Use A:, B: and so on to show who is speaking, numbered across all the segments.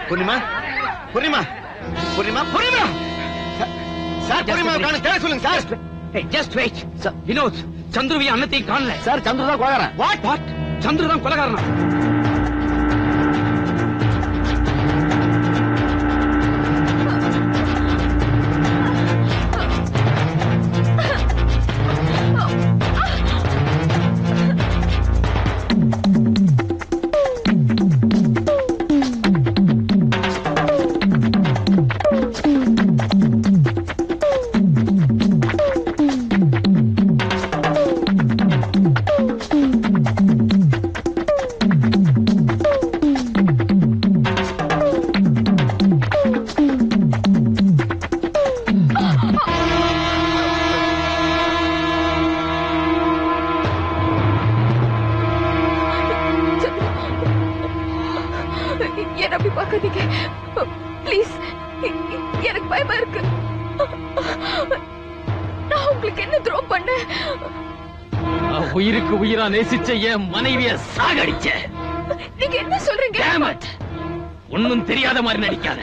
A: Purnima Purnima Purnima Purnima sir Purnima தேவை சொல்லுங்க sir.
B: Just wait. Vinod, சந்துருவையும் அன்னத்தையும் காணல
A: சார். சந்துரு தான் கொலைகாரன்.
B: வாட்? சந்துரு தான் கொலைகாரனா?
C: பிளீஸ், எனக்கு பயமா இருக்கு. நான் உங்களுக்கு என்ன துரோகம் பண்ணேன்?
B: உயிருக்கு உயிரா நேசிச்ச என் மனைவிய சாகடிச்ச.
C: நீங்க என்ன சொல்றீங்க?
B: ஒன்னும் தெரியாத மாதிரி நடிக்காத.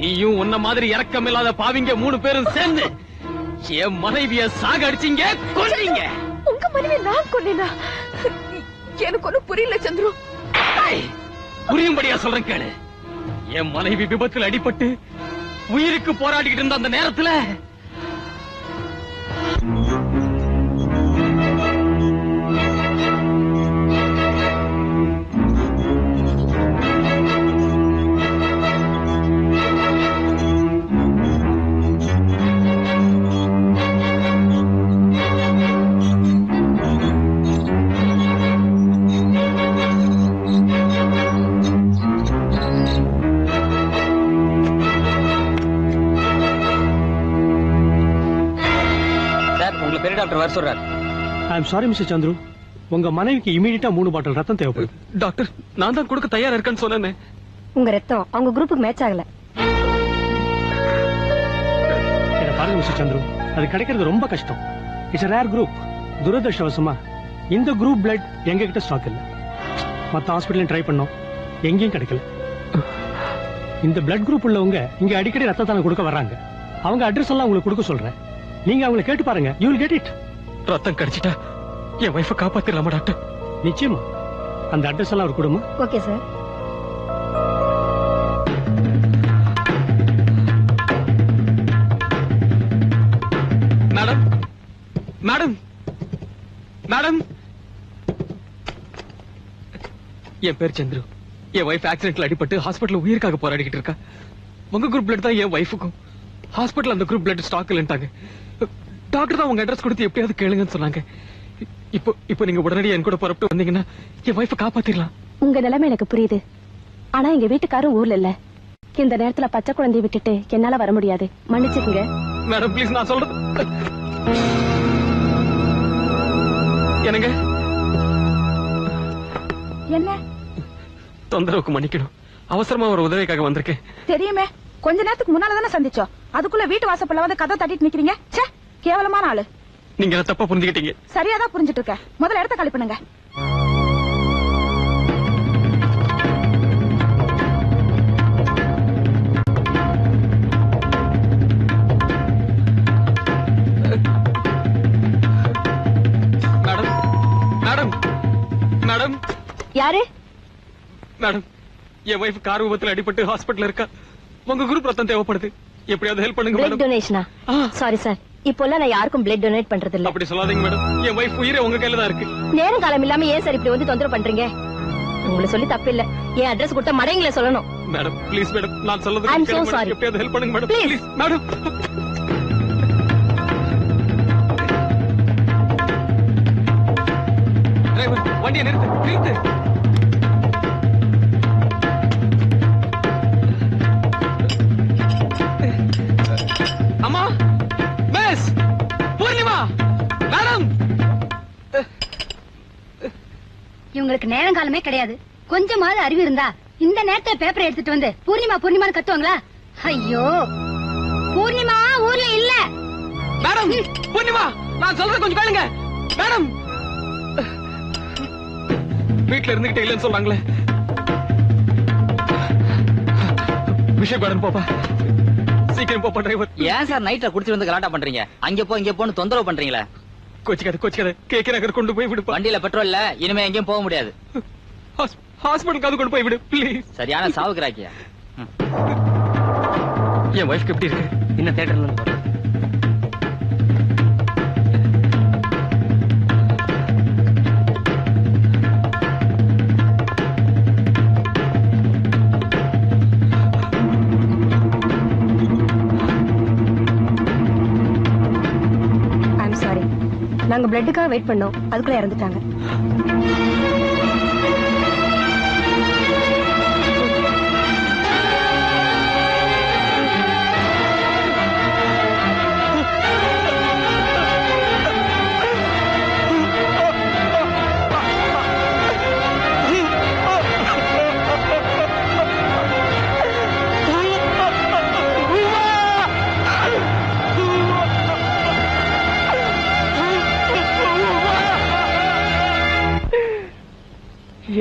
B: நீயும் உன்ன மாதிரி இரக்கமில்லாத பாவிங்க 3 பேரும் சேர்ந்து என் மனைவிய சாகடிச்சீங்க, கொன்னீங்க.
C: உங்க மனைவி நான் கொன்னேனா? எனக்கு ஒன்னும் புரியல சந்துரு.
B: புரியும்படியா சொல்றேன் கேளு. என் மனைவி விபத்தில் அடிபட்டு உயிருக்கு போராடிக்கிட்டு இருந்த அந்த நேரத்துல டாக்டர் வர சொல்றாரு.
D: ஐ அம் சாரி மிஸ்டர் சந்துரு, உங்க மனைவிக்கு இமிடியேட்டா 3 பாட்டில் ரத்தம் தேவைப்படுது.
B: டாக்டர், நான் தான் கொடுக்க தயாரா இருக்கேன்னு சொன்னேன்.
C: உங்க ரத்தம் அவங்க குரூப்புக்கு மேட்ச் ஆகல.
D: இத பாருங்க மிஸ்டர் சந்துரு, அது கிடைக்கிறது ரொம்ப கஷ்டம். It's a rare group. துரதிர்ஷ்டவசமா இந்த குரூப் பிளட் எங்க கிட்ட ஸ்டாக் இல்ல. மத்த ஹாஸ்பிடல்ல ட்ரை பண்ணோம், எங்கேயும் கிடைக்கல. இந்த பிளட் குரூப் உள்ளவங்க இங்க அடிக்கடி ரத்த தானம் கொடுக்க வர்றாங்க. அவங்க அட்ரஸ் எல்லாம் உங்களுக்கு கொடுக்க சொல்றேன். நீங்க அவங்களை கேட்டு பாருங்க. you will get it.
B: ரத்தம் கிடைச்சிட்டா என் வைஃபை காப்பாத்திடலாமா டாக்டர்?
D: நிச்சயமா. அந்த அட்ரஸ் எல்லாம் அவர் கொடுமா?
C: Okay sir.
B: Madam madam madam, என் பேர் சந்துரு. என் வைஃப் ஆக்சிடென்ட்ல அடிபட்டு ஹாஸ்பிடல்ல உயிருக்காக போராடிக்கிட்டு இருக்கா. உங்க குரூப் பிளட் தான் என் வைஃபுக்கும். ஹாஸ்பிடல் அந்த குரூப் பிளட் ஸ்டாக் இல்லன்ட்டாங்க. டாக்டர் தான் உங்க அட்ரஸ் கொடுத்து எப்படியாவது கேளுங்கன்னு சொன்னாங்க. இப்போ நீங்க உடனடியா என் கூட புறப்பட்டு வந்தீங்கன்னா என் வைஃபை காப்பாத்திடலாம்.
C: உங்க நிலைமை எனக்கு புரியுது. ஆனா எங்க வீட்டுக்காரும் ஊர்ல இல்ல. இந்த நேரத்துல பச்சை குழந்தையை விட்டுட்டு என்னால வர முடியாது. மன்னிச்சுக்குங்க.
B: மேடம் ப்ளீஸ், நான் சொல்றது என்னங்க?
C: என்ன
B: தொந்தரவுக்கு மன்னிக்கணும். அவசரமா ஒரு உதவிக்காக வந்திருக்கேன்.
C: தெரியுமே, கொஞ்ச நேரத்துக்கு முன்னால தானே சந்திச்சோம். அதுக்குள்ள வீட்டு வாசப்பல்ல வந்து கதை தட்டிட்டு நிக்கிறீங்க. ச்சே, கேவலமான ஆளு.
B: நீங்க தப்பா புரிஞ்சுக்கிட்டீங்க.
C: சரியாதான் புரிஞ்சிட்டு இருக்க. முதல்ல இடத்த காலி பண்ணுங்க.
B: Madam madam madam.
C: யாரு?
B: மேடம், என் வைஃப் கார் விபத்துல அடிபட்டு ஹாஸ்பிடல்ல இருக்கா. உங்க குரூப் ரத்தம் தேவைப்படுது. எப்படியாவது ஹெல்ப் பண்ணுங்க மேடம்.
C: பிளட் டொனேஷனா? சாரி சார், இப்போல்லாம் நான் யாருக்கும் பிளட் டொனேட் பண்றது இல்ல.
B: அப்படி சொல்லாதீங்க மேடம். என் வைஃப் உயிரே உங்க கையில தான் இருக்கு.
C: நேரம் காலம் இல்லாம ஏன் சார் இப்படி வந்து தொந்தரவு பண்றீங்க? உங்களை சொல்லி தப்பு இல்ல. என் அட்ரஸ் கொடுத்தா மடைங்களை சொல்லணும்.
B: மேடம் ப்ளீஸ் மேடம், நான் சொல்றது
C: I'm so sorry.
B: எப்படியாவது ஹெல்ப் பண்ணுங்க மேடம்.
C: Please.
B: மேடம். டிரைவர், வண்டியை நிறுத்து. அம்மா, மிஸ் பூர்ணிமா, மேடம்.
E: இவங்களுக்கு நேரம் காலமே கிடையாது. கொஞ்சமாவது அறிவு இருந்தா இந்த நேரத்துல பேப்பரை எடுத்துட்டு வந்து பூர்ணிமா பூர்ணிமான்னு கத்துவாங்களா? ஐயோ, பூர்ணிமா ஊர்ல இல்ல.
B: மேடம், பூர்ணிமா, நான் சொல்றது கொஞ்சம் கேளுங்க. மேடம், வீட்டுல இருந்துகிட்டே இல்லைன்னு சொல்றாங்களே. பிஷப் கார்டன் போப்பா, சீக்கிரம் போப்பா டிரைவர்.
F: ஏன் சார் நைட்ல குடிச்சு வந்து கலாட்டா பண்றீங்க? அங்க போ இங்க போன்னு தொந்தரவு பண்றீங்களா?
B: கோச்சிக்காத கேக்கே நகர் கொண்டு போய் விடுப்பா.
F: வண்டியில பெட்ரோல் இல்ல, இனிமே எங்கேயும் போக முடியாது.
B: ஹாஸ்பிட்டலுக்கு அது கொண்டு போய் விடு ப்ளீஸ்.
F: சரியான சாவுக்குறாக்கியா?
B: என் வைஃப்க்கு எப்படி இருக்கு?
F: இன்னும் தியேட்டர்ல
E: நாங்க பிளட்டுக்காக வெயிட் பண்ணோம், அதுக்குள்ள இறந்துட்டாங்க.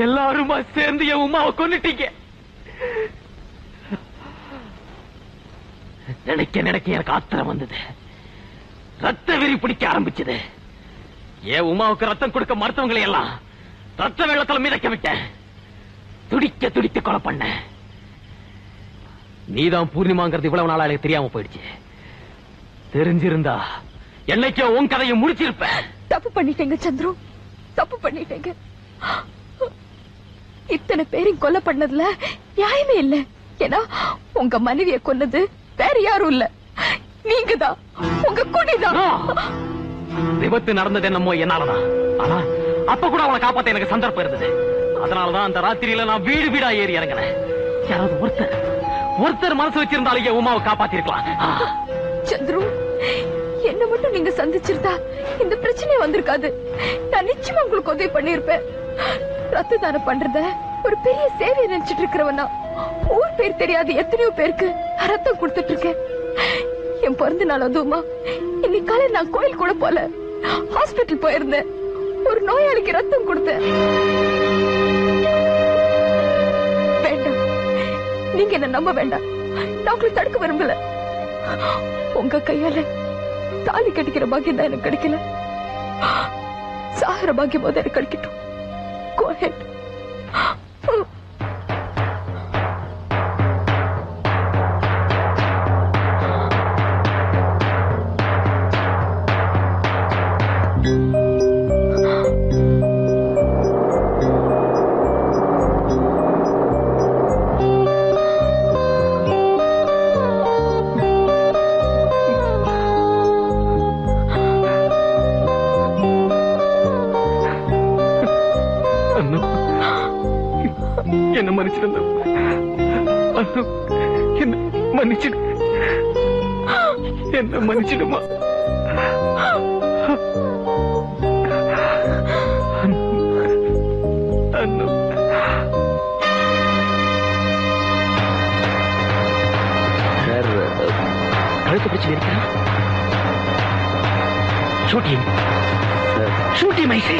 B: எல்லாருமா சேர்ந்து என் உமாவை கொன்னுட்டீங்க. நினைக்க எனக்கு ஆத்திரம் வந்தது, ரத்த வெறி பிடிக்க ஆரம்பிச்சது. என் உமாவுக்கு ரத்தம் கொடுக்க மருத்துவங்களை எல்லாம் ரத்த வெள்ளத்துல மிதக்க விட்டேன். துடிக்க கொலை பண்ண. நீதான் பூர்ணிமாங்கிறது இவ்வளவு நாளா எனக்கு தெரியாம போயிடுச்சு. தெரிஞ்சிருந்தா என்னைக்கோ உன் கதையை முடிச்சிருப்ப.
G: தப்பு பண்ணிட்டேங்க சந்துரு, தப்பு பண்ணிட்டேங்க. இத்தனை பேரையும் கொலை பண்ணதுல நியாயமே இல்ல. ஏன்னா உங்க மனைவிய கொன்னது வேற யாரும் இல்ல, நீங்கதான், உங்க குடிதான்.
B: விபத்து நடந்தது என்னமோ என்னாலதான். ஆனா அப்ப கூட அவளை காப்பாத்த எனக்கு சந்தர்ப்பம் இருந்தது. அதனாலதான் அந்த ராத்திரியில நான் வீடு வீடா ஏறி இறங்கினேன். யாராவது ஒருத்தர் மனசு வச்சிருந்தாலே உமாவை காப்பாத்திருக்கலாம்.
G: சந்துரு, என்ன மட்டும் நீங்க சந்திச்சிருந்தா இந்த பிரச்சனை வந்திருக்காது. நான் நிச்சயமா உங்களுக்கு உதவி பண்ணிருப்பேன். ரத்த தானம் பண்றத ஒரு பெரிய சேவை நினைச்சிட்டு இருக்கிறவனா, ஊர் பேர் தெரியாது எத்தனையோ பேருக்கு ரத்தம் கொடுத்துட்டு இருக்கேன். என் பிறந்த நாள் அதுவுமா இன்னைக்கு காலையில் நான் கோயில் கூட போல, ஹாஸ்பிட்டல் போயிருந்தேன். ஒரு நோயாளிக்கு ரத்தம் கொடுத்தேன். வேண்டாம், நீங்க என்ன நம்ப வேண்டாம். நான் உங்களை தடுக்க விரும்பல. உங்க கையால தாலி கட்டிக்கிற பாக்கியம் தான் எனக்கு கிடைக்கல. சாகர பாக்கியம் போது எனக்கு கிடைக்கட்டும். Go ahead.
B: என்ன மன்னிச்சிருந்த, என்ன மன்னிச்சிடுமா.
A: கழுத்து பிடிச்சு இருக்கிறான்.
B: ஷூட்டிங் மைசே.